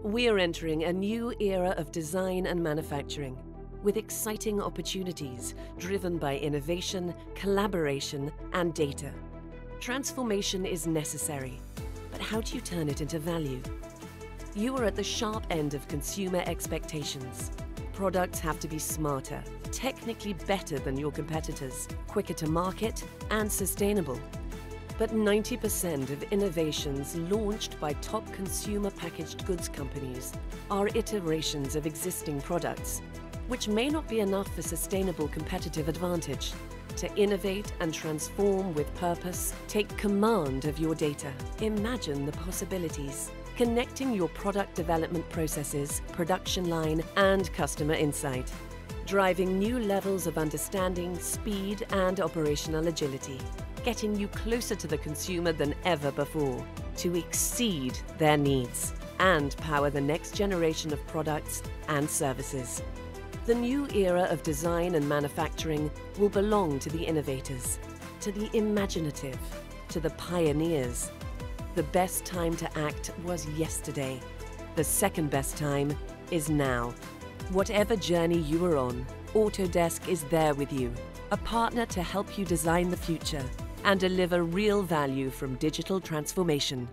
We're entering a new era of design and manufacturing, with exciting opportunities driven by innovation, collaboration, and data. Transformation is necessary, but how do you turn it into value? You are at the sharp end of consumer expectations. Products have to be smarter, technically better than your competitors, quicker to market, and sustainable. But 90% of innovations launched by top consumer packaged goods companies are iterations of existing products, which may not be enough for sustainable competitive advantage. To innovate and transform with purpose, take command of your data. Imagine the possibilities, connecting your product development processes, production line, and customer insight, driving new levels of understanding, speed, and operational agility, getting you closer to the consumer than ever before, to exceed their needs and power the next generation of products and services. The new era of design and manufacturing will belong to the innovators, to the imaginative, to the pioneers. The best time to act was yesterday. The second best time is now. Whatever journey you are on, Autodesk is there with you, a partner to help you design the future and deliver real value from digital transformation.